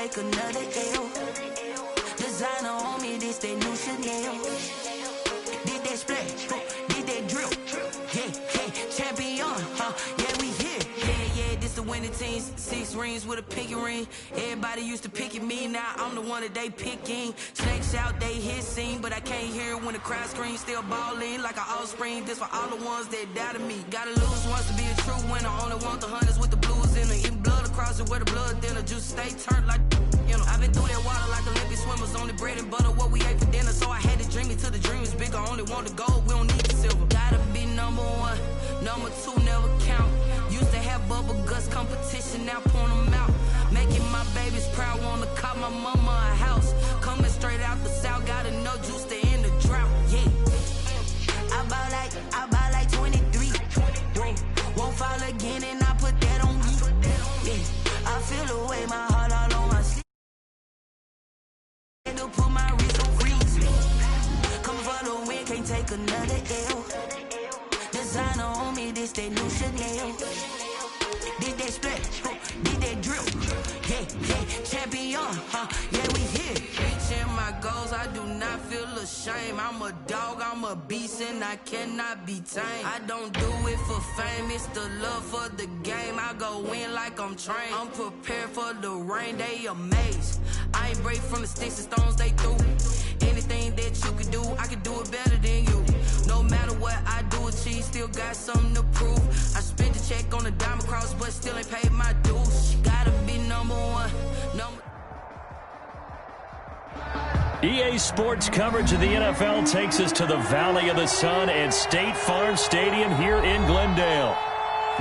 take another L. Designer on me, this that new Chanel. Did that splash, did that drill. Yeah, champion, yeah, we here. Yeah, this the winning team. 6 rings with a pinky ring. Everybody used to pick at me, now I'm the one that they picking. Snakes out, they hissing, but I can't hear when the crowd screams. Still balling like an offspring. This for all the ones that doubted me. Gotta lose once to be a true winner. Only want the hunters with the blues in it. Eating blood across it where the blood thinner. Juice stay turned like, you know. I've been through that water like Olympic swimmers. Only bread and butter, what we ate for dinner. So I had to dream it till the dream is bigger. Only want the gold, we don't need the silver. Gotta be number 1, number 2 never count. Used to have bubble guts competition, now point them out. Making my babies proud, wanna call my mama a house. Coming straight out the south, got enough juice to end the drought. Yeah, I buy like 23. Won't fall again, and I put that on me. Yeah, I feel the way, my heart all on my sleeve. Had to put my wrist on freeze. Coming for the win, can't take another L. Designer on me, this that new Chanel. Did that splash, did that drill. Yeah, champion, yeah, we here. Reaching my goals, I do not feel ashamed. I'm a dog, I'm a beast, and I cannot be tamed. I don't do it for fame, it's the love for the game. I go in like I'm trained. I'm prepared for the rain, they amazed. I ain't break from the sticks and stones they threw. Anything that you can do, I can do it better than you. No matter what I do, achieve, still got something to prove. I spent the check on the diamond cross, but still ain't paid my dues. Gotta be number 1, number. EA Sports coverage of the NFL takes us to the Valley of the Sun and State Farm Stadium here in Glendale.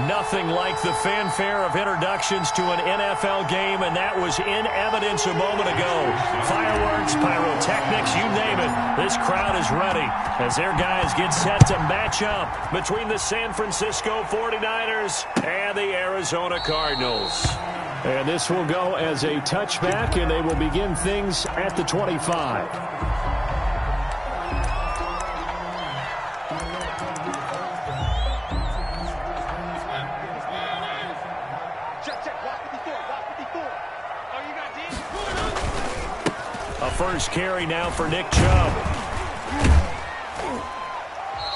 Nothing like the fanfare of introductions to an NFL game, and that was in evidence a moment ago. Fireworks, pyrotechnics, you name it. This crowd is ready as their guys get set to match up between the San Francisco 49ers and the Arizona Cardinals. And this will go as a touchback, and they will begin things at the 25. A first carry now for Nick Chubb.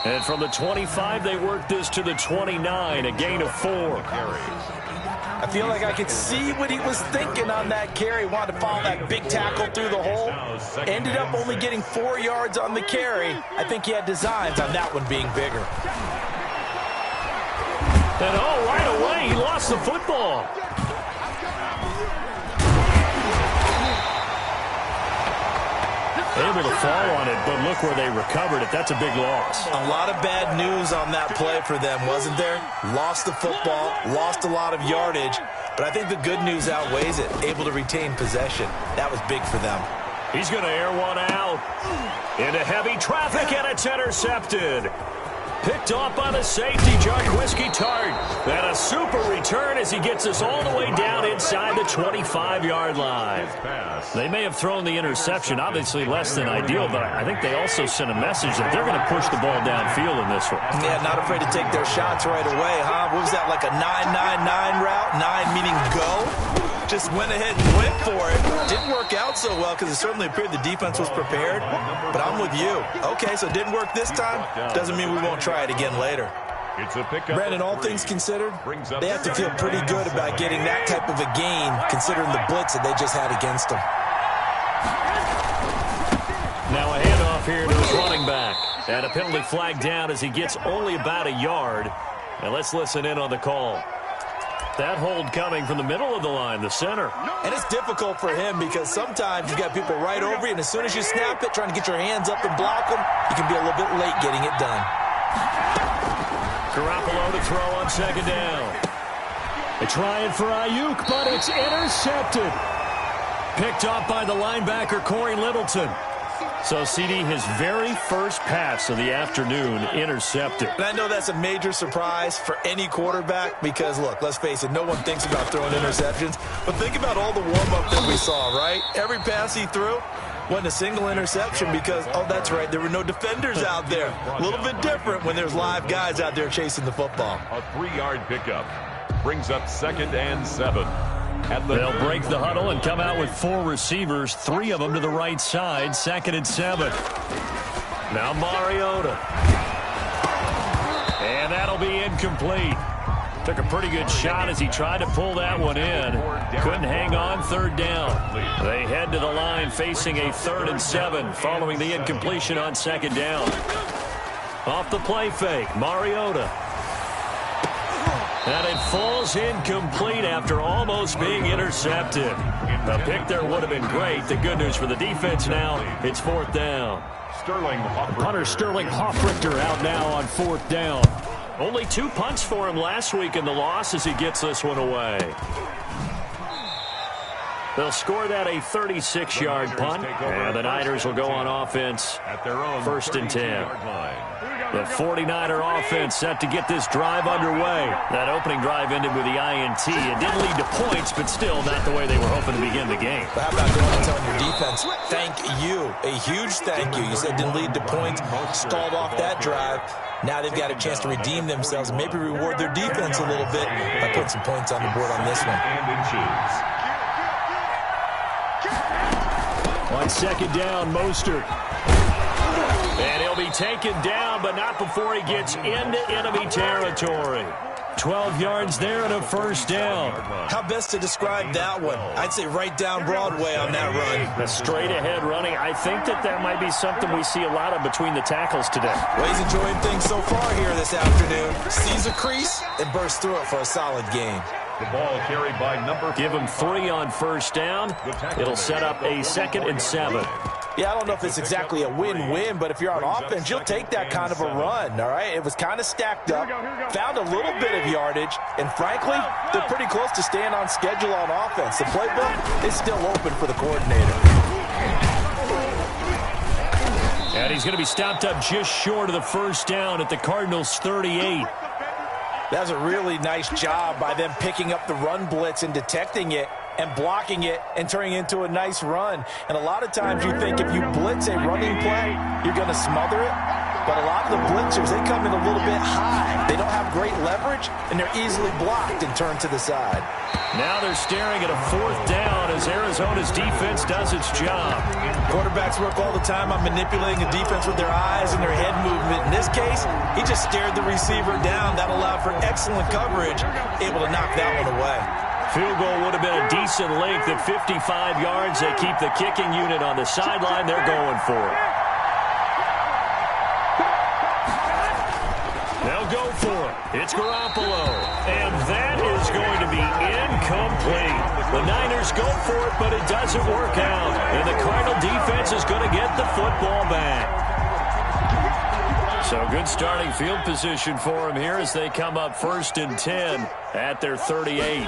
And from the 25, they work this to the 29, a gain of 4. I feel like I could see what he was thinking on that carry. Wanted to follow that big tackle through the hole. Ended up only getting 4 yards on the carry. I think he had designs on that one being bigger. And right away, he lost the football. Able to fall on it, but look where they recovered it. That's a big loss. A lot of bad news on that play for them, wasn't there? Lost the football, lost a lot of yardage, but I think the good news outweighs it. Able to retain possession. That was big for them. He's going to air one out into heavy traffic, and it's intercepted. Picked off by the safety, Jarquiski Tart. And a super return as he gets us all the way down inside the 25-yard line. They may have thrown the interception, obviously less than ideal, but I think they also sent a message that they're going to push the ball downfield in this one. Yeah, not afraid to take their shots right away, huh? What was that, like a 9-9-9 route? 9 meaning go? Just went ahead and went for it. Didn't work out so well because it certainly appeared the defense was prepared. But I'm with you. Okay, so it didn't work this time. Doesn't mean we won't try it again later. Brandon, all things considered, they have to feel pretty good about getting that type of a gain considering the blitz that they just had against them. Now a handoff here to his running back. And a penalty flag down as he gets only about a yard. And let's listen in on the call. That hold coming from the middle of the line, the center. And it's difficult for him because sometimes you got people right over you, and as soon as you snap it, trying to get your hands up and block them, you can be a little bit late getting it done. Garoppolo to throw on second down. They try it for Ayuk, but it's intercepted. Picked off by the linebacker, Corey Littleton. So, CD, his very first pass of the afternoon intercepted. And I know that's a major surprise for any quarterback because, look, let's face it, no one thinks about throwing interceptions. But think about all the warm-up that we saw, right? Every pass he threw wasn't a single interception because, oh, that's right, there were no defenders out there. A little bit different when there's live guys out there chasing the football. A 3-yard pickup brings up 2nd and 7. They'll break the huddle and come out with 4 receivers, 3 of them to the right side, 2nd and 7. Now Mariota. And that'll be incomplete. Took a pretty good shot as he tried to pull that one in. Couldn't hang on, 3rd down. They head to the line facing a 3rd and 7 following the incompletion on 2nd down. Off the play fake, Mariota. And it falls incomplete after almost being intercepted. A pick there would have been great. The good news for the defense now, it's 4th down. Punter Sterling Hoffrichter out now on 4th down. Only 2 punts for him last week in the loss as he gets this one away. They'll score that a 36-yard punt, and the Niners will go on offense at their own 1st and 10. The 49er offense set to get this drive underway. That opening drive ended with the INT. It didn't lead to points, but still not the way they were hoping to begin the game. But how about going and telling your defense, thank you, a huge thank you. You said didn't lead to points, stalled off that drive. Now they've got a chance to redeem themselves and maybe reward their defense a little bit by putting some points on the board on this one. On 2nd down, Mostert. And he'll be taken down, but not before he gets into enemy territory. 12 yards there and a 1st down. How best to describe that one? I'd say right down Broadway on that run. The straight-ahead running. I think that might be something we see a lot of between the tackles today. Well, he's enjoying things so far here this afternoon. Sees a crease and bursts through it for a solid game. The ball carried by number. Give him 3 on 1st down. It'll set up a 2nd and 7. Yeah, I don't know if it's exactly a win-win, but if you're on offense, you'll take that kind of a run, all right? It was kind of stacked up, found a little bit of yardage, and frankly, they're pretty close to staying on schedule on offense. The playbook is still open for the coordinator. And he's going to be stopped up just short of the 1st down at the Cardinals' 38. That's a really nice job by them picking up the run blitz and detecting it and blocking it and turning it into a nice run. And a lot of times you think if you blitz a running play, you're going to smother it. But a lot of the blitzers, they come in a little bit high. They don't have great leverage, and they're easily blocked and turned to the side. Now they're staring at a 4th down as Arizona's defense does its job. Quarterbacks work all the time on manipulating the defense with their eyes and their head movement. In this case, he just stared the receiver down. That allowed for excellent coverage, able to knock that one away. Field goal would have been a decent length at 55 yards. They keep the kicking unit on the sideline. They're going for it. They'll go for it. It's Garoppolo. And that is going to be incomplete. The Niners go for it, but it doesn't work out. And the Cardinal defense is going to get the football back. So good starting field position for him here as they come up 1st and 10 at their 38.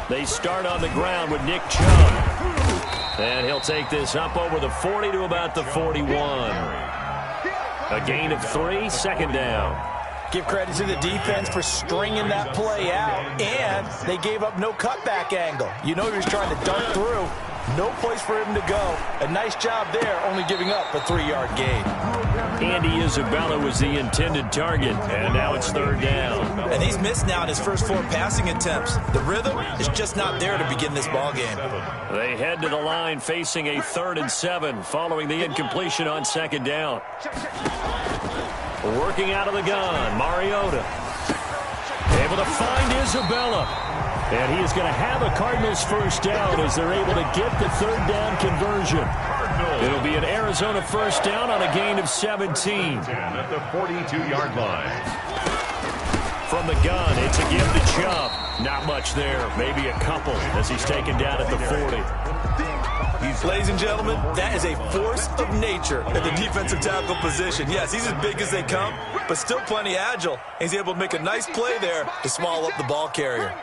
They start on the ground with Nick Chubb. And he'll take this up over the 40 to about the 41. A gain of 3, 2nd down. Give credit to the defense for stringing that play out, and they gave up no cutback angle. You know he was trying to dart through. No place for him to go. A nice job there, only giving up a 3-yard gain. Andy Isabella was the intended target, and now it's 3rd down. And he's missed now in his first 4 passing attempts. The rhythm is just not there to begin this ball game. They head to the line facing a 3rd and 7 following the incompletion on 2nd down. Working out of the gun, Mariota. Able to find Isabella. And he is going to have a Cardinals 1st down as they're able to get the 3rd down conversion. It'll be an Arizona 1st down on a gain of 17. At the 42-yard line. From the gun, it's a give to Chubb. Not much there, maybe a couple as he's taken down at the 40. Ladies and gentlemen, that is a force of nature at the defensive tackle position. Yes, he's as big as they come, but still plenty agile. He's able to make a nice play there to swallow up the ball carrier.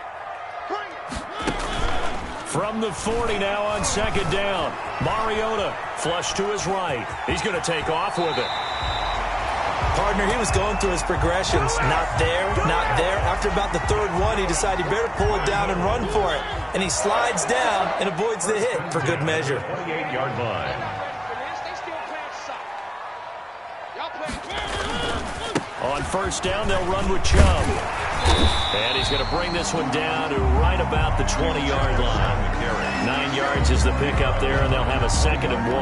From the 40 now on 2nd down. Mariota flush to his right. He's going to take off with it. Partner, he was going through his progressions. Not there, not there. After about the 3rd one, he decided he better pull it down and run for it. And he slides down and avoids the hit for good measure. 28-yard line. On first down, they'll run with Chubb. And he's going to bring this one down to right about the 20-yard line. 9 yards is the pickup there, and they'll have a 2nd and 1.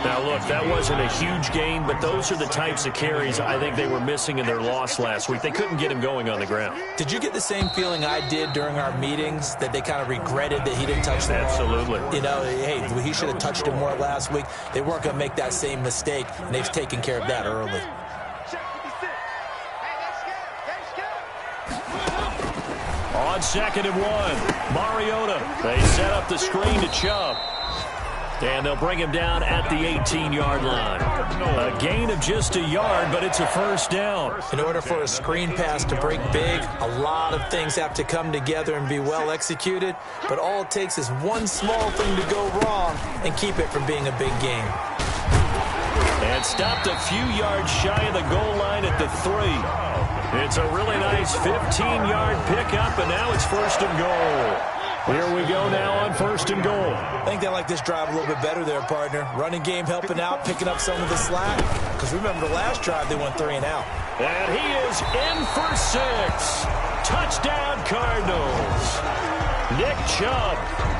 Now, look, that wasn't a huge gain, but those are the types of carries I think they were missing in their loss last week. They couldn't get him going on the ground. Did you get the same feeling I did during our meetings, that they kind of regretted that he didn't touch the ball? Absolutely. You know, hey, he should have touched it more last week. They weren't going to make that same mistake, and they've taken care of that early. On 2nd and 1, Mariota. They set up the screen to Chubb. And they'll bring him down at the 18-yard line. A gain of just a yard, but it's a first down. In order for a screen pass to break big, a lot of things have to come together and be well executed. But all it takes is one small thing to go wrong and keep it from being a big game. And stopped a few yards shy of the goal line at the 3. It's a really nice 15-yard pickup, and now it's 1st and goal. Here we go now on 1st and goal. I think they like this drive a little bit better there, partner. Running game helping out, picking up some of the slack. Because remember the last drive, they went 3 and out. And he is in for 6. Touchdown, Cardinals. Nick Chubb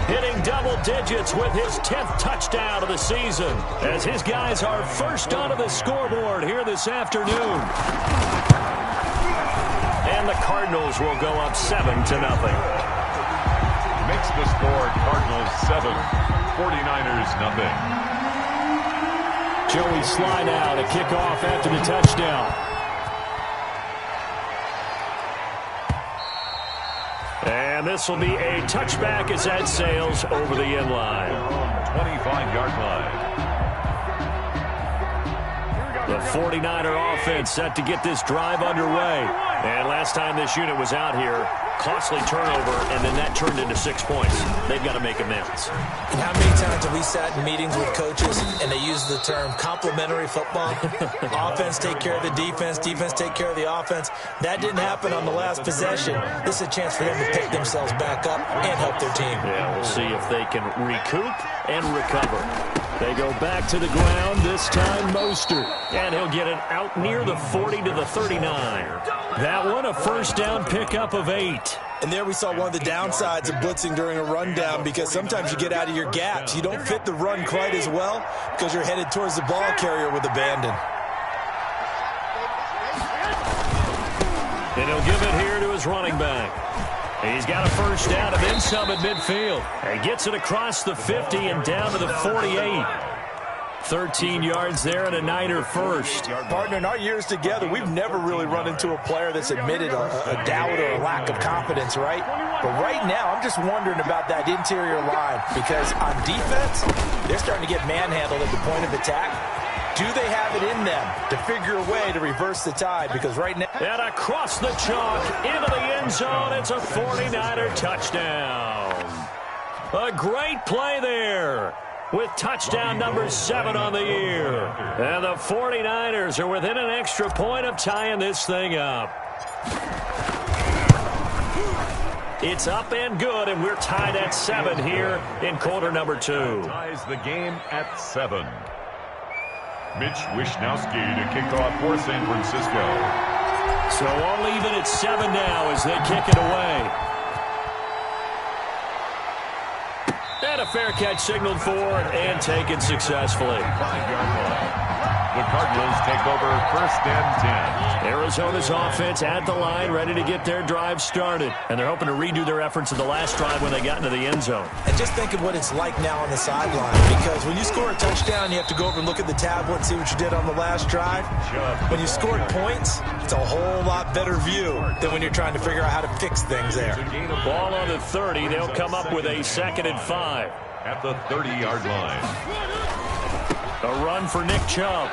hitting double digits with his 10th touchdown of the season as his guys are first onto the scoreboard here this afternoon. And the Cardinals will go up 7-0. Makes the score Cardinals 7, 49ers nothing. Joey slide out, a kickoff after the touchdown. And this will be a touchback as that sails over the end line. 25-yard line. The 49er offense set to get this drive underway. And last time this unit was out here, costly turnover, and then that turned into 6 points. They've got to make amends. And how many times have we sat in meetings with coaches and they use the term complementary football? Offense take care of the defense, defense take care of the offense. That didn't happen on the last possession. This is a chance for them to pick themselves back up and help their team. Yeah, we'll see if they can recoup and recover. They go back to the ground, this time Mostert. And he'll get it out near the 40 to the 39. That one a first down pickup of 8. And there we saw one of the downsides of blitzing during a rundown, because sometimes you get out of your gaps. You don't fit the run quite as well because you're headed towards the ball carrier with abandon. And he'll give it here to his running back. He's got a first down and then some at midfield. And gets it across the 50 and down to the 48. 13 yards there and a Niner first. Partner, in our years together, we've never really run into a player that's admitted a doubt or a lack of confidence, right? But right now, I'm just wondering about that interior line, because on defense, they're starting to get manhandled at the point of attack. Do they have it in them to figure a way to reverse the tide? Because right now... And across the chalk, into the end zone, it's a 49er touchdown. A great play there, with touchdown number 7 on the year. And the 49ers are within an extra point of tying this thing up. It's up and good, and we're tied at 7 here in quarter number 2. Ties the game at 7. Mitch Wishnowsky to kick off for San Francisco. So all even at 7 now as they kick it away. And a fair catch signaled for and taken successfully. 5-yard line. The Cardinals take over first and 10. Arizona's offense at the line, ready to get their drive started. And they're hoping to redo their efforts of the last drive when they got into the end zone. And just think of what it's like now on the sideline, because when you score a touchdown, you have to go over and look at the tablet and see what you did on the last drive. When you scored points, it's a whole lot better view than when you're trying to figure out how to fix things there. Ball on the 30. They'll come up with a 2nd and 5. At the 30-yard line. A run for Nick Chubb.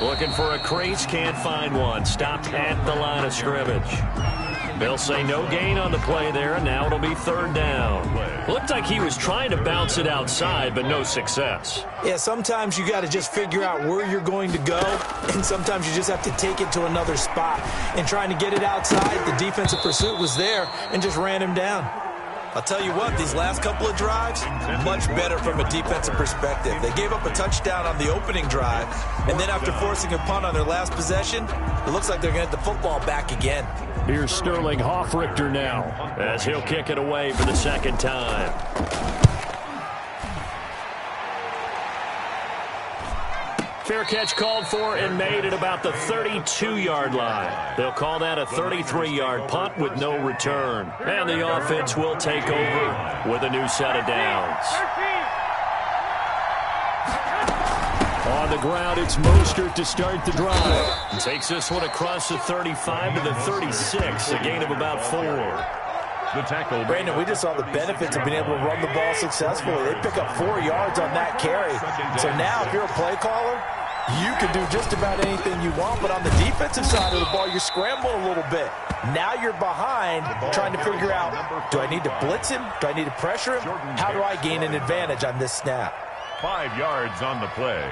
Looking for a crease, can't find one. Stopped at the line of scrimmage. They'll say no gain on the play there, and now it'll be 3rd down. Looked like he was trying to bounce it outside, but no success. Yeah, sometimes you got to just figure out where you're going to go, and sometimes you just have to take it to another spot. And trying to get it outside, the defensive pursuit was there and just ran him down. I'll tell you what, these last couple of drives, much better from a defensive perspective. They gave up a touchdown on the opening drive, and then after forcing a punt on their last possession, it looks like they're going to get the football back again. Here's Sterling Hoffrichter now, as he'll kick it away for the second time. Fair catch called for and made at about the 32-yard line. They'll call that a 33-yard punt with no return. And the offense will take over with a new set of downs. On the ground, it's Mostert to start the drive. Takes this one across the 35 to the 36, a gain of about 4. The tackle. Brandon, we just saw the benefits of being able to run the ball successfully. They pick up 4 yards on that carry. So now if you're a play caller, you can do just about anything you want, but on the defensive side of the ball, you're scrambling a little bit. Now you're behind trying to figure out, do I need to blitz him? Do I need to pressure him? How do I gain an advantage on this snap? 5 yards on the play.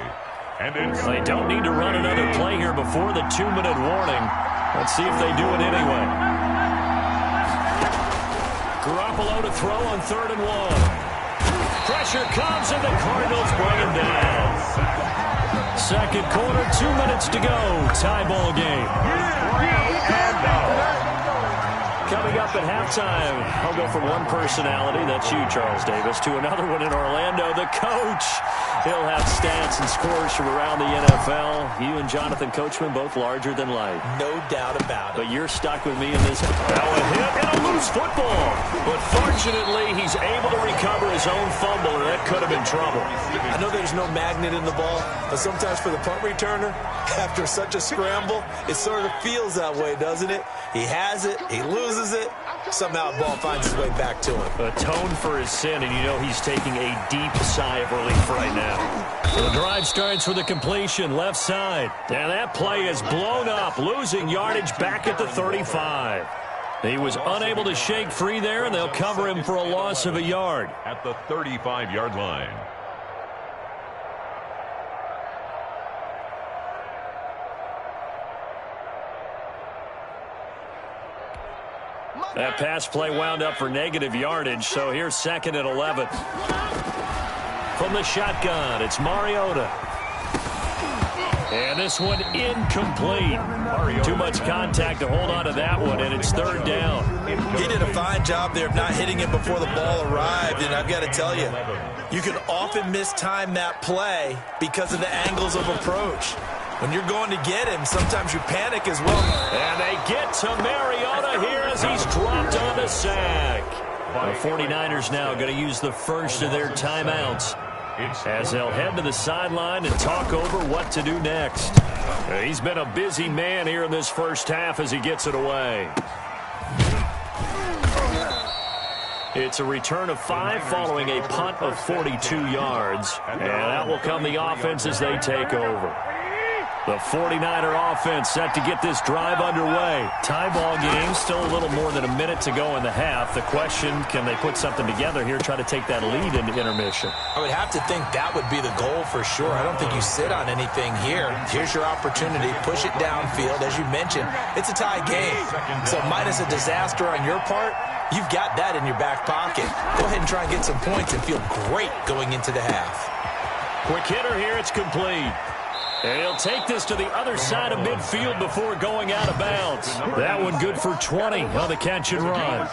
And they don't need to run another play here before the 2-minute warning. Let's see if they do it anyway. Garoppolo to throw on 3rd and 1. Pressure comes, and the Cardinals bring him down. Second quarter, 2 minutes to go. Tie ball game. Coming up at halftime, I'll go from one personality, that's you, Charles Davis, to another one in Orlando, the coach. He'll have stats and scores from around the NFL. You and Jonathan Coachman, both larger than life. No doubt about it. But you're stuck with me in this. Now a hit and a loose football. But fortunately, he's able to recover his own fumble, and that could have been trouble. I know there's no magnet in the ball, but sometimes for the punt returner, after such a scramble, it sort of feels that way, doesn't it? He has it, he loses it, somehow the ball finds its way back to him. Atone for his sin, and you know he's taking a deep sigh of relief right now. The drive starts with a completion, left side. And that play is blown up, losing yardage back at the 35. He was unable to shake free there, and they'll cover him for a loss of a yard. At the 35-yard line. That pass play wound up for negative yardage, so here's 2nd and 11. From the shotgun, it's Mariota. And this one incomplete. Too much contact to hold on to that one, and it's 3rd down. He did a fine job there of not hitting it before the ball arrived, and I've got to tell you, you can often mistime that play because of the angles of approach. When you're going to get him, sometimes you panic as well. And they get to Mariota here as he's dropped on the sack. The 49ers now going to use the first of their timeouts as they'll head to the sideline and talk over what to do next. He's been a busy man here in this first half as he gets it away. It's a return of 5 following a punt of 42 yards. And that will come the offense as they take over. The 49er offense set to get this drive underway. Tie ball game, still a little more than a minute to go in the half. The question, can they put something together here, try to take that lead into intermission? I would have to think that would be the goal for sure. I don't think you sit on anything here. Here's your opportunity. Push it downfield. As you mentioned, it's a tie game. So minus a disaster on your part, you've got that in your back pocket. Go ahead and try and get some points and feel great going into the half. Quick hitter here, it's complete. And he'll take this to the other side of midfield before going out of bounds. That one good for 20 on the catch and run.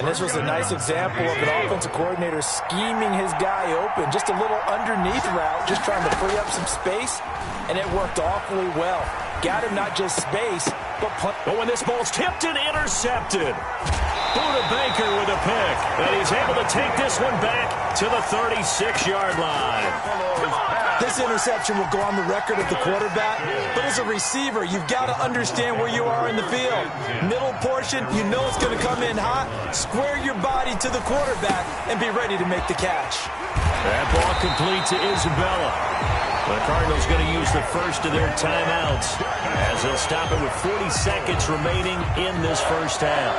And this was a nice example of an offensive coordinator scheming his guy open. Just a little underneath route, just trying to free up some space, and it worked awfully well. Got him not just space, but punt. But when this ball's tipped and intercepted, Buda Baker with a pick. And he's able to take this one back to the 36-yard line. This interception will go on the record of the quarterback, but as a receiver, you've got to understand where you are in the field. Middle portion, you know it's going to come in hot. Square your body to the quarterback and be ready to make the catch. That ball complete to Isabella. The Cardinals going to use the first of their timeouts as they'll stop it with 40 seconds remaining in this first half.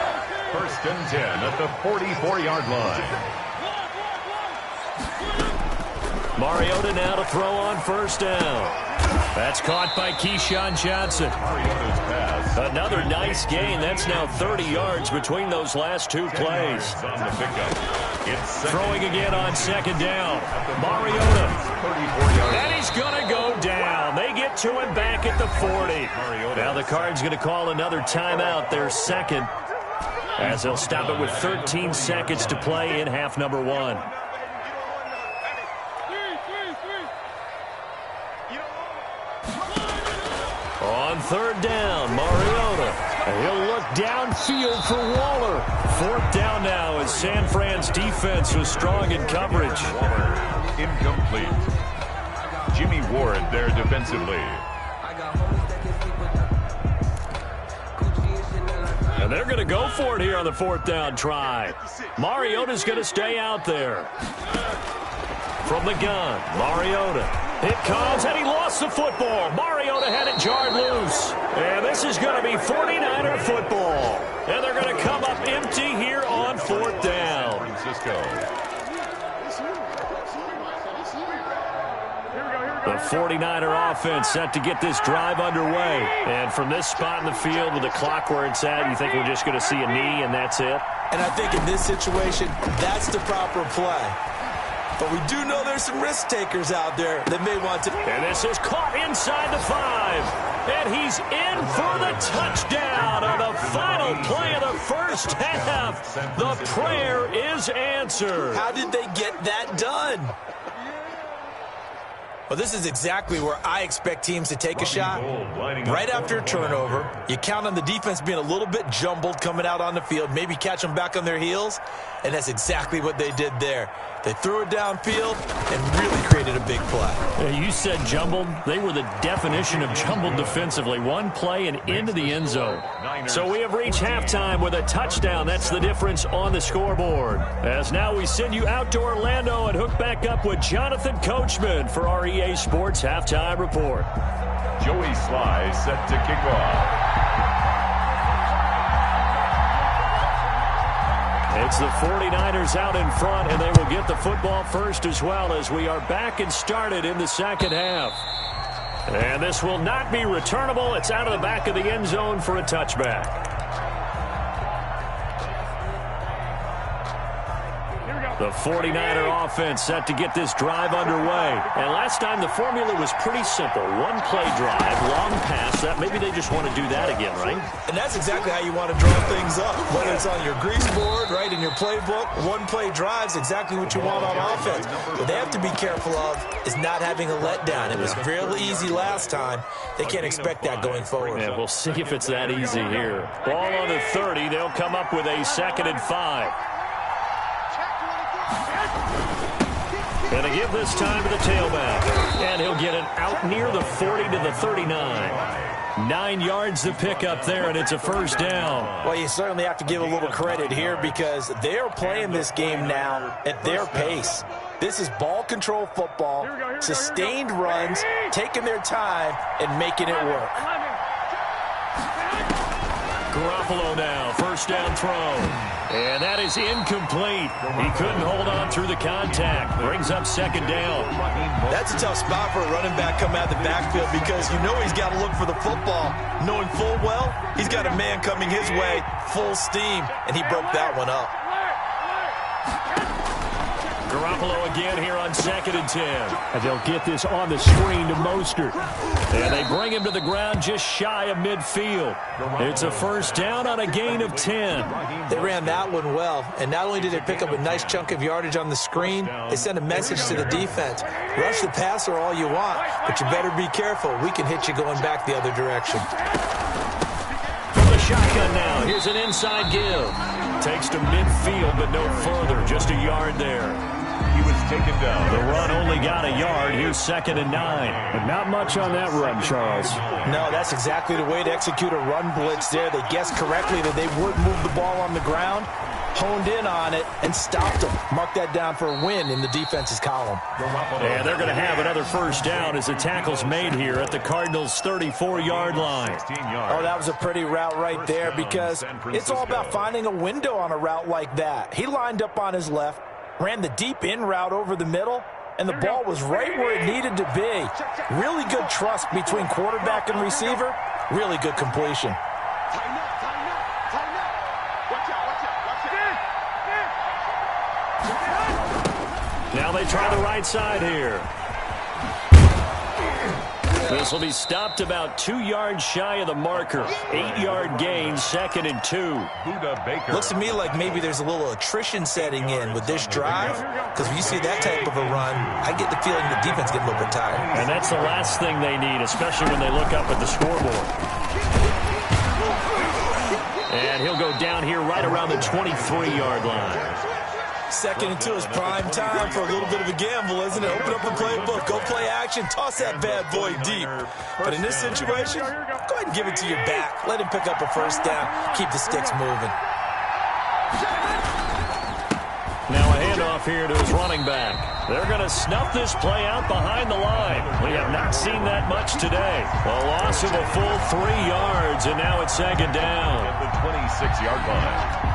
1st and 10 at the 44-yard line. Mariota now to throw on 1st down. That's caught by Keyshawn Johnson. Another nice gain. That's now 30 yards between those last two plays. Throwing again on second down. Mariota. And he's going to go down. They get to him back at the 40. Now the Cards going to call another timeout, their second, as they'll stop it with 13 seconds to play in half number one. On third down, Mariota. He'll look downfield for Waller. Fourth down now as San Fran's defense was strong in coverage. Incomplete. Jimmy Ward there defensively. And they're going to go for it here on the fourth down try. Mariota's going to stay out there. From the gun, Mariota. It comes, and he lost the football. Mariota had it jarred loose. And this is going to be 49er football. And they're going to come up empty here on fourth down. The 49er offense set to get this drive underway. And from this spot in the field with the clock where it's at, you think we're just going to see a knee and that's it? And I think in this situation, that's the proper play. But we do know there's some risk takers out there that may want to. And this is caught inside the 5. And he's in for the touchdown on the final play of the first half. The prayer is answered. How did they get that done? Well, this is exactly where I expect teams to take a shot. Right after a turnover, you count on the defense being a little bit jumbled coming out on the field, maybe catch them back on their heels, and that's exactly what they did there. They threw it downfield and really created a big play. You said jumbled. They were the definition of jumbled defensively. One play and into the end zone. So we have reached halftime with a touchdown. That's the difference on the scoreboard. As now we send you out to Orlando and hook back up with Jonathan Coachman for our EA Sports Halftime Report. Joey Sly set to kick off. It's the 49ers out in front, and they will get the football first as well as we are back and started in the second half. And this will not be returnable. It's out of the back of the end zone for a touchback. The 49er offense set to get this drive underway. And last time the formula was pretty simple. One play drive, long pass. That maybe they just want to do that again, right? And that's exactly how you want to draw things up. Whether it's on your grease board, right, in your playbook, one play drive's exactly what you want on offense. What they have to be careful of is not having a letdown. It was real easy last time. They can't expect that going forward. Yeah, we'll see if it's that easy here. Ball on the 30. They'll come up with a 2nd and 5. Going to give this time to the tailback. And he'll get it out near the 40 to the 39. 9 yards to pick up there, and it's a first down. Well, you certainly have to give a little credit here because they are playing this game now at their pace. This is ball control football, sustained runs, taking their time, and making it work. Garoppolo now, first down throw. And that is incomplete. He couldn't hold on through the contact. Brings up second down. That's a tough spot for a running back coming out of the backfield because you know he's got to look for the football, knowing full well he's got a man coming his way, full steam, and he broke that one up. Garoppolo again here on 2nd and 10. And they'll get this on the screen to Mostert. And they bring him to the ground just shy of midfield. It's a first down on a gain of 10. They ran that one well. And not only did they pick up a nice chunk of yardage on the screen, they sent a message to the defense. Rush the passer all you want, but you better be careful. We can hit you going back the other direction. From the shotgun now, here's an inside give. Takes to midfield, but no further. Just a yard there. He was taken down. The run only got a yard. Here's 2nd and 9. But not much on that run, Charles. No, that's exactly the way to execute a run blitz there. They guessed correctly that they would move the ball on the ground, honed in on it, and stopped them. Mark that down for a win in the defense's column. And they're going to have another first down as the tackle's made here at the Cardinals' 34-yard line. Oh, that was a pretty route right there because it's all about finding a window on a route like that. He lined up on his left, ran the deep in route over the middle, and the ball was right where it needed to be. Really good trust between quarterback and receiver. Really good completion. Now they try the right side here. This will be stopped about 2 yards shy of the marker. 8-yard gain, 2nd and 2. Looks to me like maybe there's a little attrition setting in with this drive, because when you see that type of a run, I get the feeling the defense getting a little bit tired. And that's the last thing they need, especially when they look up at the scoreboard. And he'll go down here right around the 23-yard line. 2nd and 2 is prime time for a little bit of a gamble, isn't it? Open up the playbook, go play action, toss that bad boy deep. But in this situation, go ahead and give it to your back. Let him pick up a first down, keep the sticks moving. Now a handoff here to his running back. They're going to snuff this play out behind the line. We have not seen that much today. A loss of a full 3 yards, and now it's 2nd down. At the 26-yard line.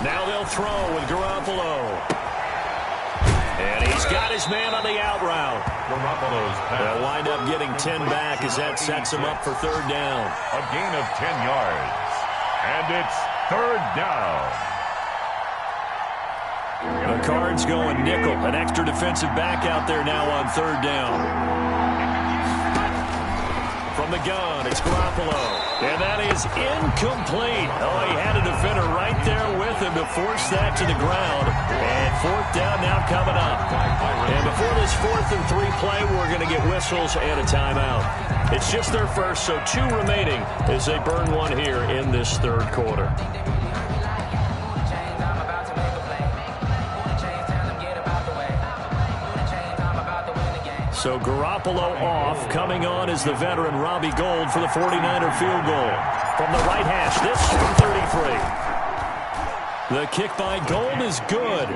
Now they'll throw with Garoppolo. And he's got his man on the out route. Garoppolo's pass. They'll wind up getting 10 back as that sets him up for 3rd down. A gain of 10 yards. And it's 3rd down. The Cards going nickel. An extra defensive back out there now on 3rd down. From the gun, it's Garoppolo. And that is incomplete. Oh, he had a defender right there with him to force that to the ground. And 4th down now coming up. And before this 4th and 3 play, we're going to get whistles and a timeout. It's just their first, so 2 remaining as they burn one here in this 3rd quarter. So Garoppolo off. Coming on is the veteran Robbie Gould for the 49er field goal. From the right hash, this from 33. The kick by Gould is good.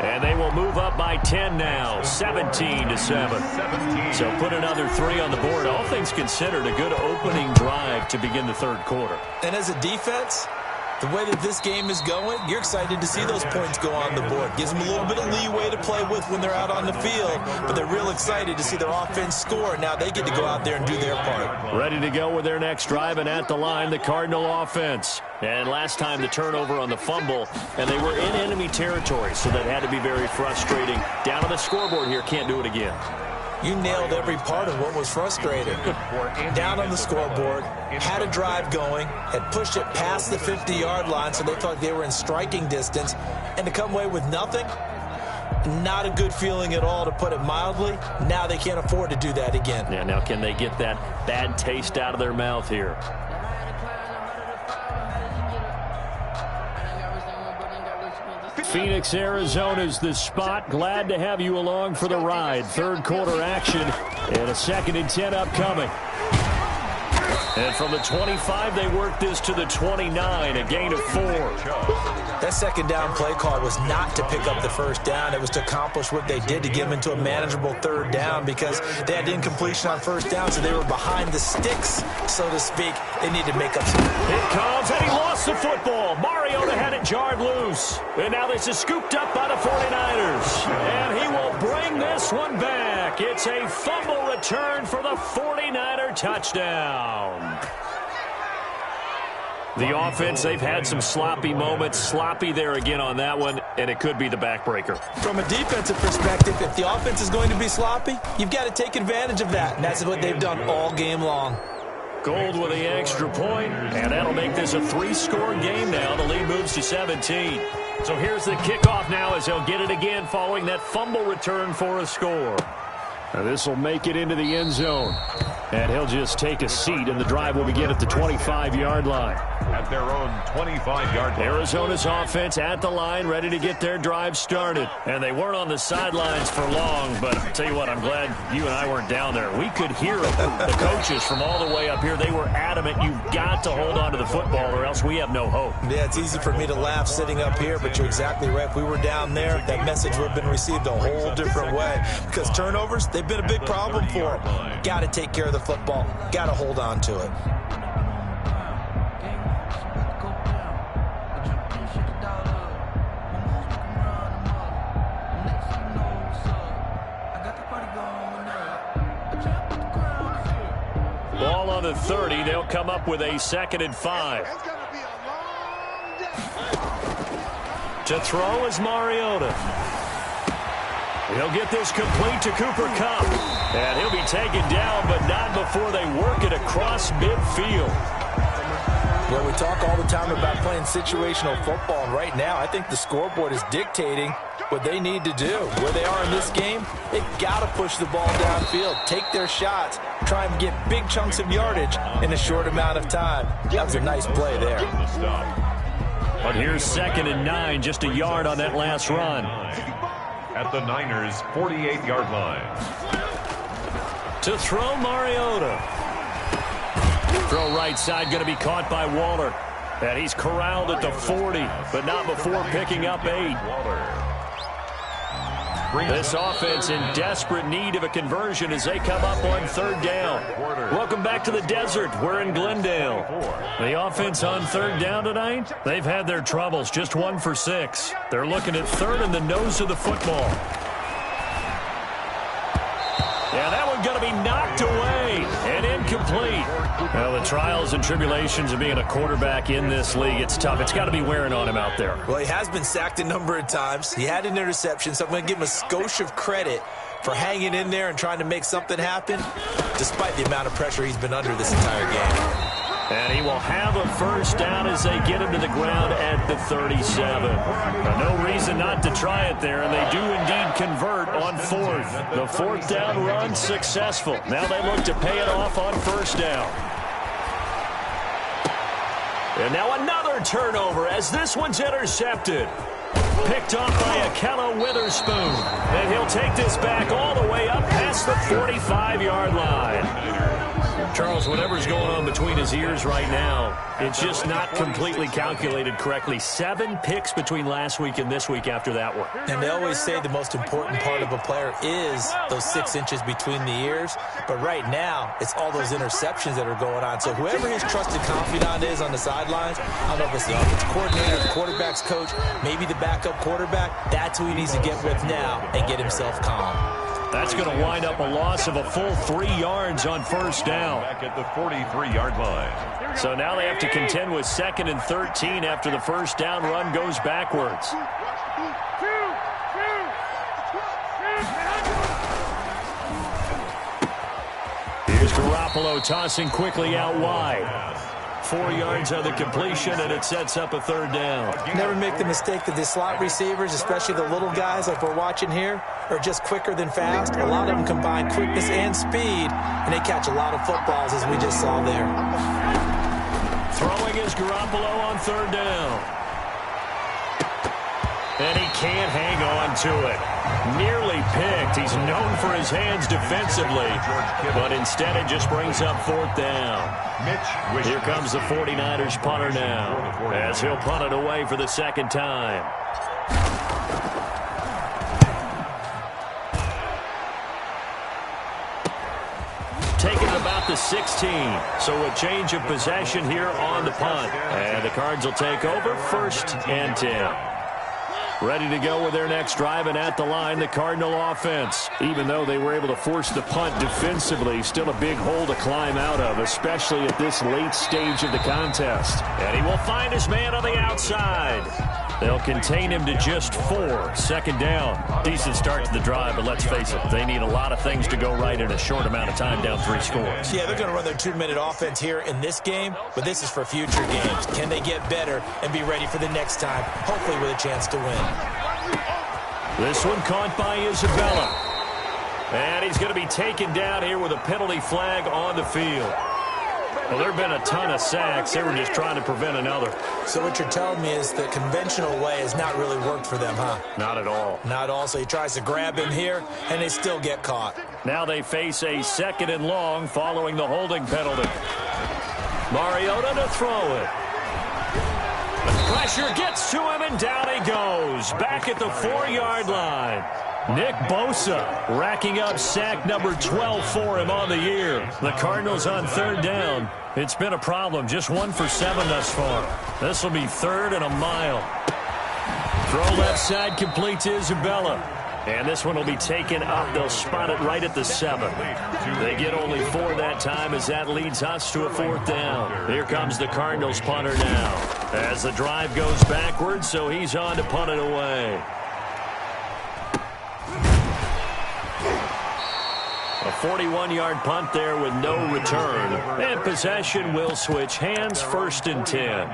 And they will move up by 10 now, 17-7. So put another 3 on the board. All things considered, a good opening drive to begin the 3rd quarter. And as a defense, the way that this game is going, you're excited to see those points go on the board. Gives them a little bit of leeway to play with when they're out on the field, but they're real excited to see their offense score. Now they get to go out there and do their part. Ready to go with their next drive, and at the line, the Cardinal offense. And last time, the turnover on the fumble, and they were in enemy territory, so that had to be very frustrating. Down on the scoreboard here, can't do it again. You nailed every part of what was frustrating. Down on the scoreboard, had a drive going, had pushed it past the 50-yard line, so they thought they were in striking distance, and to come away with nothing, not a good feeling at all, to put it mildly. Now they can't afford to do that again. Yeah, now can they get that bad taste out of their mouth here? Phoenix, Arizona's the spot. Glad to have you along for the ride. 3rd quarter action and a 2nd and 10 upcoming. And from the 25, they work this to the 29, a gain of 4. That 2nd down play call was not to pick up the 1st down. It was to accomplish what they did, to get them into a manageable 3rd down, because they had incompletion on 1st down, so they were behind the sticks, so to speak. They need to make up some. It comes, and he lost the football. Mariota had it jarred loose. And now this is scooped up by the 49ers. And he will bring this one back. It's a fumble return for the 49er touchdown. The offense, they've had some sloppy moments. Sloppy there again on that one, and it could be the backbreaker. From a defensive perspective, if the offense is going to be sloppy, you've got to take advantage of that, and that's what they've done all game long. Gould with the extra point, and that'll make this a 3-score game now. The lead moves to 17. So here's the kickoff now as they'll get it again following that fumble return for a score. Now this will make it into the end zone. And he'll just take a seat, and the drive will begin at the 25-yard line. At their own 25-yard line. Arizona's offense at the line, ready to get their drive started. And they weren't on the sidelines for long, but I'll tell you what, I'm glad you and I weren't down there. We could hear the coaches from all the way up here. They were adamant, you've got to hold on to the football or else we have no hope. Yeah, it's easy for me to laugh sitting up here, but you're exactly right. If we were down there, that message would have been received a whole different way. Because turnovers, they've been a big problem for them. Got to take care of the football. Got to hold on to it. ball on the 30. They'll come up with a 2nd and 5. To throw is Mariota. He'll get this complete to Cooper Kupp. And he'll be taken down, but not before they work it across midfield. Well, we talk all the time about playing situational football, and right now I think the scoreboard is dictating what they need to do. Where they are in this game, they've got to push the ball downfield, take their shots, try and get big chunks of yardage in a short amount of time. That was a nice play there. But here's 2nd and 9, just a yard on that last run. At the Niners' 48-yard line. To throw, Mariota. Throw right side, going to be caught by Waller. And he's corralled at the 40, but not before picking up 8. This offense in desperate need of a conversion as they come up on 3rd down. Welcome back to the desert. We're in Glendale. The offense on 3rd down tonight, they've had their troubles, just 1 for 6. They're looking at 3rd and the nose of the football. Yeah, that one's going to be knocked away and incomplete. Well, the trials and tribulations of being a quarterback in this league, it's tough. It's got to be wearing on him out there. Well, he has been sacked a number of times. He had an interception, so I'm going to give him a skosh of credit for hanging in there and trying to make something happen, despite the amount of pressure he's been under this entire game. And he will have a 1st down as they get him to the ground at the 37. No reason not to try it there, and they do indeed convert on 4th. The 4th down run successful. Now they look to pay it off on 1st down. And now another turnover as this one's intercepted. Picked off by Akella Witherspoon. And he'll take this back all the way up past the 45-yard line. Charles, whatever's going on between his ears right now, it's just not completely calculated correctly. 7 picks between last week and this week after that one. And they always say the most important part of a player is those 6 inches between the ears. But right now, it's all those interceptions that are going on. So whoever his trusted confidant is on the sidelines, I don't know if it's the offensive coordinator, the quarterback's coach, maybe the backup quarterback, that's who he needs to get with now and get himself calm. That's going to wind up a loss of a full 3 yards on 1st down. Back at the 43-yard line. So now they have to contend with 2nd and 13 after the 1st down run goes backwards. Here's Garoppolo tossing quickly out wide. 4 yards on the completion, and it sets up a 3rd down. Never make the mistake that the slot receivers, especially the little guys like we're watching here, are just quicker than fast. A lot of them combine quickness and speed, and they catch a lot of footballs, as we just saw there. Throwing is Garoppolo on 3rd down. And he can't hang on to it. Nearly picked. He's known for his hands defensively, but instead it just brings up 4th down. Here comes the 49ers punter now, as he'll punt it away for the 2nd time. Taken about the 16, so a change of possession here on the punt. And the Cards will take over 1st and 10. Ready to go with their next drive, and at the line, the Cardinal offense. Even though they were able to force the punt defensively, still a big hole to climb out of, especially at this late stage of the contest. And he will find his man on the outside. They'll contain him to just 4. 2nd down. Decent start to the drive, but let's face it, they need a lot of things to go right in a short amount of time, down 3 scores. Yeah, they're going to run their 2-minute offense here in this game, but this is for future games. Can they get better and be ready for the next time, hopefully with a chance to win? This one caught by Isabella. And he's going to be taken down here with a penalty flag on the field. Well, there have been a ton of sacks. They were just trying to prevent another. So what you're telling me is the conventional way has not really worked for them, huh? Not at all. Not at all. So he tries to grab him here, and they still get caught. Now they face a 2nd and long following the holding penalty. Mariota to throw it. Pressure gets to him, and down he goes. Back at the 4-yard line. Nick Bosa racking up sack number 12 for him on the year. The Cardinals on 3rd down. It's been a problem. Just 1 for 7 thus far. This will be 3rd and a mile. Throw left side complete to Isabella. And this one will be taken up. They'll spot it right at the 7. They get only 4 that time as that leads us to a 4th down. Here comes the Cardinals punter now. As the drive goes backwards, so he's on to punt it away. A 41-yard punt there with no return. And possession will switch hands, 1st and 10.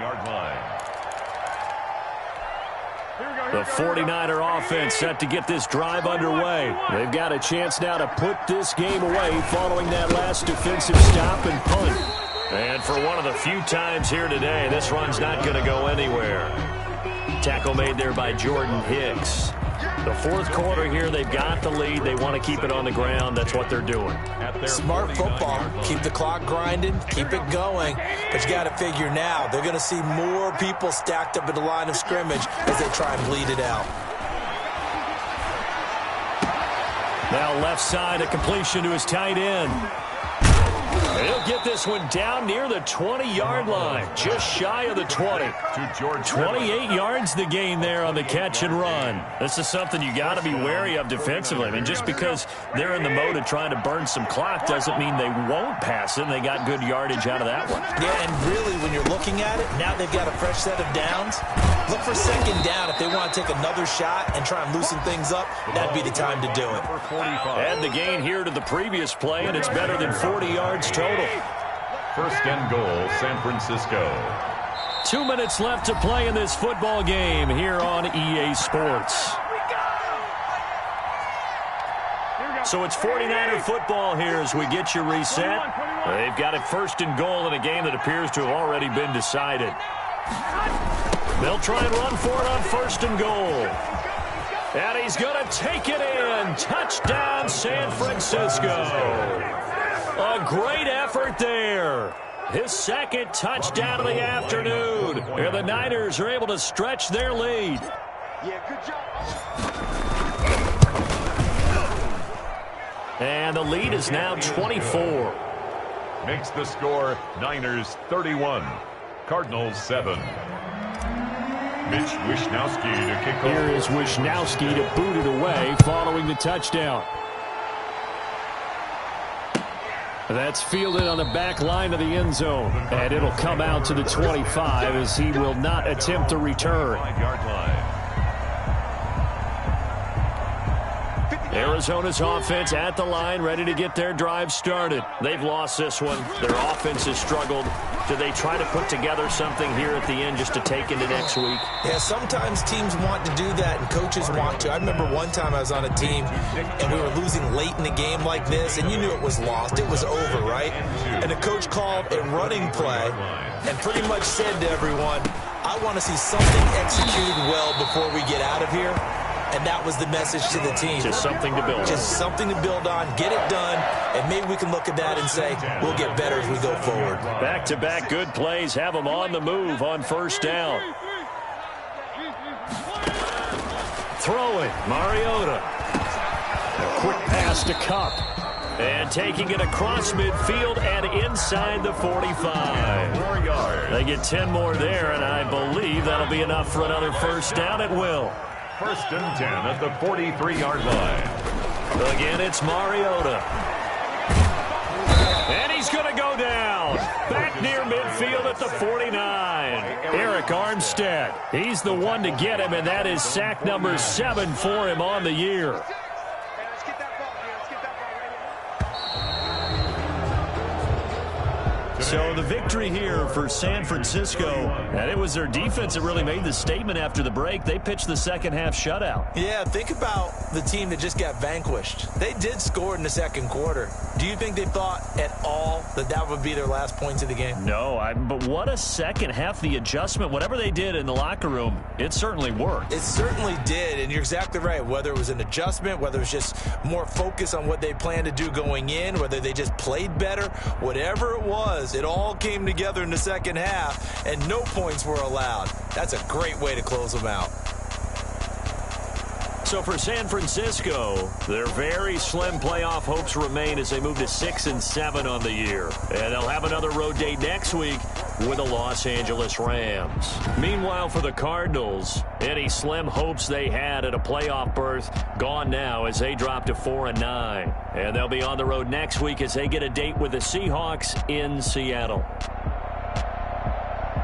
The 49er offense set to get this drive underway. They've got a chance now to put this game away following that last defensive stop and punt. And for one of the few times here today, this run's not going to go anywhere. Tackle made there by Jordan Hicks. The 4th quarter here, they've got the lead. They want to keep it on the ground. That's what they're doing. Smart football. Keep the clock grinding. Keep it going. But you got to figure now, they're going to see more people stacked up at the line of scrimmage as they try and bleed it out. Now left side, a completion to his tight end. He'll get this one down near the 20-yard line, just shy of the 20. 28 yards the gain there on the catch and run. This is something you got to be wary of defensively. I mean, just because they're in the mode of trying to burn some clock doesn't mean they won't pass it, and they got good yardage out of that one. Yeah, and really, when you're looking at it, now they've got a fresh set of downs. Look for 2nd down if they want to take another shot and try and loosen things up. That'd be the time to do it. Add the gain here to the previous play, and it's better than 40 yards total. 1st and goal, San Francisco. 2 minutes left to play in this football game here on EA Sports. So it's 49er football here as we get you reset. They've got it 1st and goal in a game that appears to have already been decided. They'll try and run for it on 1st and goal. And he's going to take it in. Touchdown, San Francisco. A great effort there. His 2nd touchdown of the afternoon. And the Niners are able to stretch their lead. Yeah, good job. And the lead is now 24. Makes the score Niners 31, Cardinals 7. Mitch Wishnowsky to kick off. Here is Wishnowsky to boot it away following the touchdown. That's fielded on the back line of the end zone. And it'll come out to the 25 as he will not attempt to return. 5-yard line. Arizona's offense at the line, ready to get their drive started. They've lost this one. Their offense has struggled. Do they try to put together something here at the end just to take into next week? Yeah, sometimes teams want to do that and coaches want to. I remember one time I was on a team and we were losing late in a game like this, and you knew it was lost. It was over, right? And the coach called a running play and pretty much said to everyone, I want to see something executed well before we get out of here. And that was the message to the team. Just something to build on. Just something to build on, get it done, and maybe we can look at that and say, we'll get better as we go forward. Back-to-back good plays have them on the move on 1st down. Throwing, Mariota. A quick pass to Cup. And taking it across midfield and inside the 45. 4 yards. They get 10 more there, and I believe that'll be enough for another 1st down at will. 1st and 10 at the 43-yard line. Again, it's Mariota. And he's going to go down. Back near midfield at the 49. Eric Armstead. He's the one to get him, and that is sack number 7 for him on the year. So the victory here for San Francisco, and it was their defense that really made the statement after the break. They pitched the second half shutout. Yeah, think about the team that just got vanquished. They did score in the 2nd quarter. Do you think they thought at all that that would be their last points of the game? No, but what a second half. The adjustment, whatever they did in the locker room, it certainly worked. It certainly did, and you're exactly right. Whether it was an adjustment, whether it was just more focus on what they planned to do going in, whether they just played better, whatever it was, it all came together in the second half, and no points were allowed. That's a great way to close them out. So for San Francisco, their very slim playoff hopes remain as they move to 6-7 on the year. And they'll have another road date next week with the Los Angeles Rams. Meanwhile, for the Cardinals, any slim hopes they had at a playoff berth gone now as they drop to 4-9. And they'll be on the road next week as they get a date with the Seahawks in Seattle.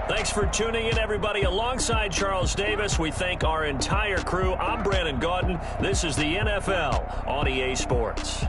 Thanks for tuning in, everybody. Alongside Charles Davis, we thank our entire crew. I'm Brandon Gaudin. This is the NFL on EA Sports.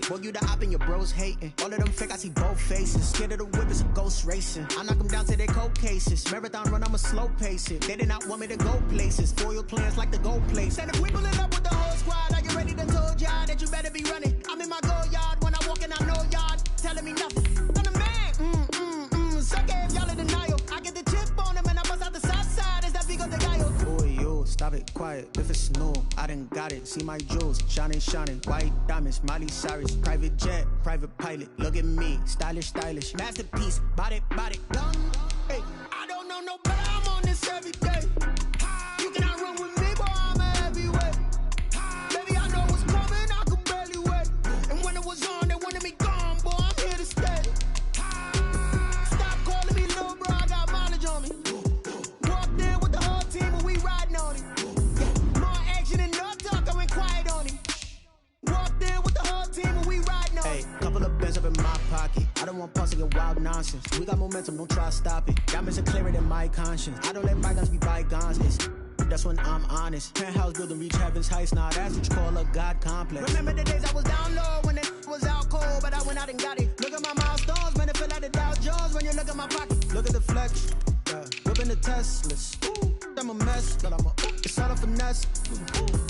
Boy, you the op and your bros hating. All of them fake, I see both faces. Scared of the whip, it's a ghost racing. I knock them down to their cold cases. Marathon run, I'ma slow pace it. They did not want me to go places. Foil plans like the gold place. And if we pulling up with the whole squad, are you ready to told y'all that you better be running? I'm in my go yard when I walk in, I know y'all telling me nothing. I'm the man, suck if y'all in denial. I get the chip on them and I bust out the south side. Is that big of the guy? Oh, yo, stop it, quiet. If it's no, I done got it. See my jewels, shining, shining. White diamonds, Miley Cyrus. Private jet, private pilot. Look at me, stylish, stylish. Masterpiece, body, done. Hey, I don't know no better. I'm on this every day. You cannot run with me, boy, I'm a heavyweight. Baby, I know what's coming, I could barely wait. And when it was on, they wanted me gone, boy, I'm here to stay. Stop calling me little bro, I got nonsense. We got momentum, don't try to stop it. Diamonds are clearer than my conscience. I don't let bygones be bygones. That's when I'm honest. Penthouse building, reach heaven's heights. Now that's what you call a God complex. Remember the days I was down low when it was out cold, but I went out and got it. Look at my milestones, man, it feel like the Dow Jones when you look at my pocket. Look at the flex, whipping the Teslas. Ooh, I'm a mess, but it's all a finesse.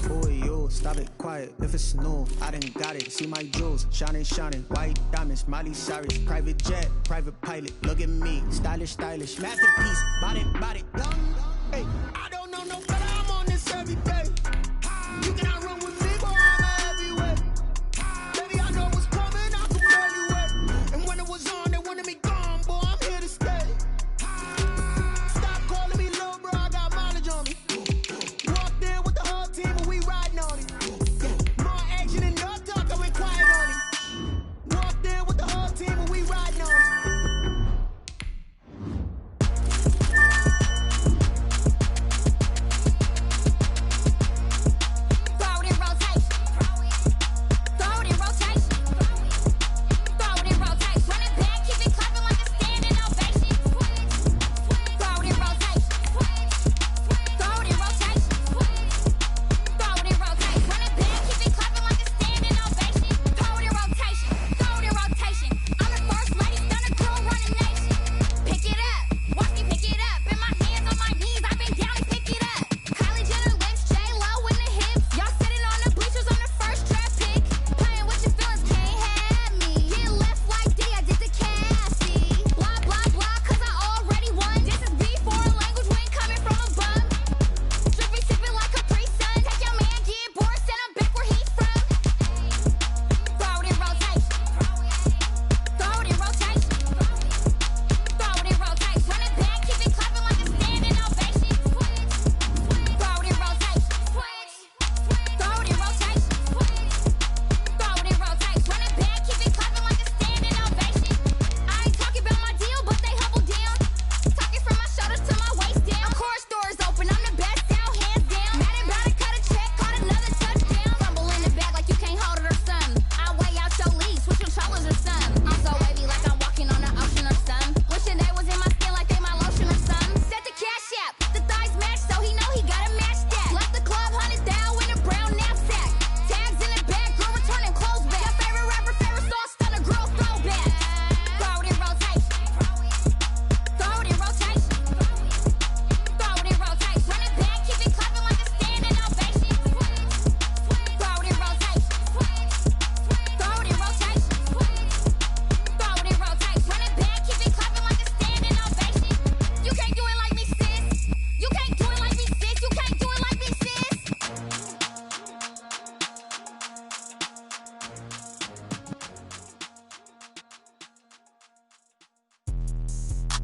Boy, yo, stop it, quiet. If it's new, I done got it. See my jewels, shining, shining. White diamonds, Miley Cyrus. Private jet, private pilot. Look at me, stylish, stylish. Masterpiece, body, done. Hey, I don't know no better, I'm on this every day. You cannot run with me, boy, I'm a heavyweight. Baby, I know what's coming, I can barely wait. And when it was on, they wanted me gone, boy, I'm here to stay. Stop calling me little bro, I got mileage on me. Walked in with the whole team and we riding on it. More action and no talk, I went quiet on it. Walked in with the whole team and we riding on it.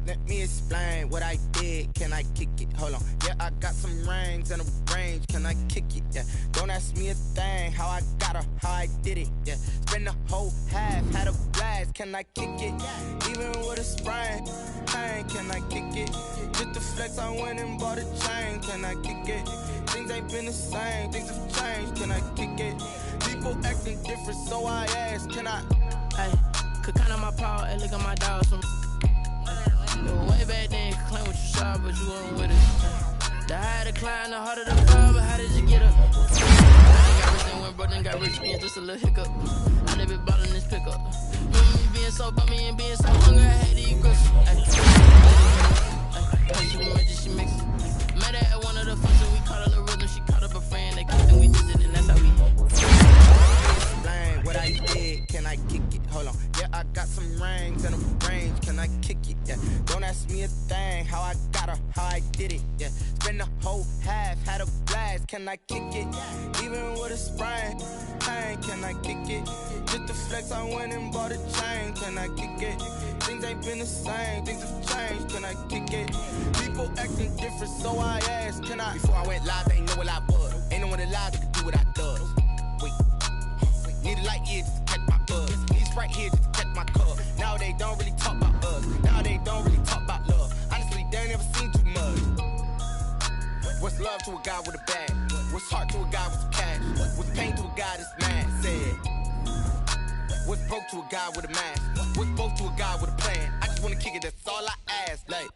Let me explain what I did. Can I kick it? Hold on. Yeah, I got some rings and a range. Can I kick it? Yeah. Don't ask me a thing. How I got her, how I did it. Yeah. Spend the whole half, had a blast. Can I kick it? Even with a sprain. Pain, can I kick it? Just the flex, I went and bought a chain. Can I kick it? Things ain't been the same. Things have changed. Can I kick it? People acting different, so I ask. Can I? Hey, could count on my power and look at my dogs from. Way back then, you could claim what you saw, but you weren't with it. The higher the climb, the harder the fall, but how did you get up? I got rich and went broke, then got rich again, just a little hiccup. I never been ballin' this pickup. Remember me being so bummy and being so hungry, I had to eat grits. She been rich and she mixed it. Met her at one of the functions, we caught a little rhythm, she caught up a friend, they kicked and we did it, and that's how we explain what I did, can I kick it? Hold on, yeah, I got some rings and a range, can I kick it? Yeah, don't ask me a thing, how I got her, how I did it. Yeah, spend the whole half, had a blast, can I kick it? Even with a sprain, pain, can I kick it? Just the flex, I went and bought a chain, can I kick it? Things ain't been the same, things have changed, can I kick it? People acting different, so I asked, can I? Before I went live, they ain't know what I was. Ain't no one alive that could do what I does. Wait, need a light year just to catch my buzz. Need Sprite here just to catch my cup. Now they don't really talk about us. Now they don't really talk about love. Honestly, they ain't never seen too much. What's love to a guy with a bag? What's heart to a guy with some cash? What's pain to a guy that's mad? Said. What's broke to a guy with a mask? What's both to a guy with a plan? I just wanna kick it, that's all I ask. Like,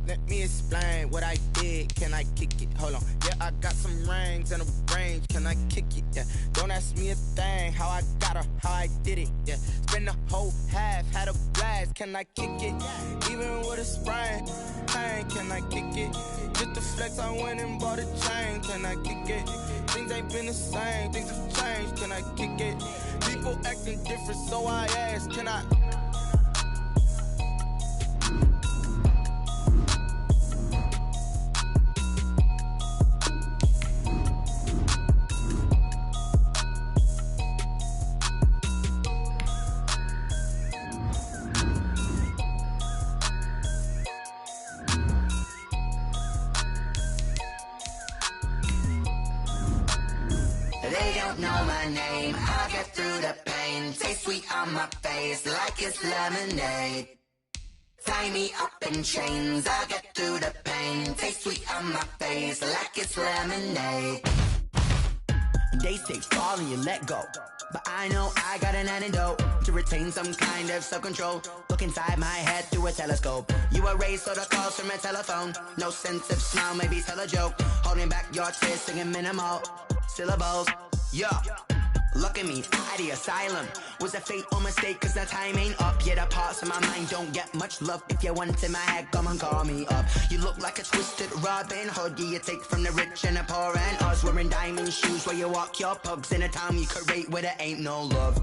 let me explain what I did. Can I kick it? Hold on. Yeah, I got some rings and a range. Can I kick it? Yeah. Don't ask me a thing. How I got her, how I did it. Yeah. Spend the whole half, had a blast. Can I kick it? Even with a sprain. Pain, can I kick it? Just to flex, I went and bought a chain. Can I kick it? Things ain't been the same. Things have changed. Can I kick it? People acting different, so I ask. Can I? They don't know my name, I'll get through the pain. Taste sweet on my face like it's lemonade. Tie me up in chains, I'll get through the pain. Taste sweet on my face like it's lemonade. They say fall and you let go, but I know I got an antidote to retain some kind of self-control. Look inside my head through a telescope. You erase all the calls from a telephone. No sense of smile, maybe tell a joke. Holding back your tears, singing minimal syllables. Yeah, look at me, at the asylum. Was a fate or mistake, cause the time ain't up. Yeah, the parts of my mind don't get much love. If you want in my head, come and call me up. You look like a twisted Robin Hood. Yeah, you take from the rich and the poor and us. Wearing diamond shoes where you walk your pugs in a town you create where there ain't no love.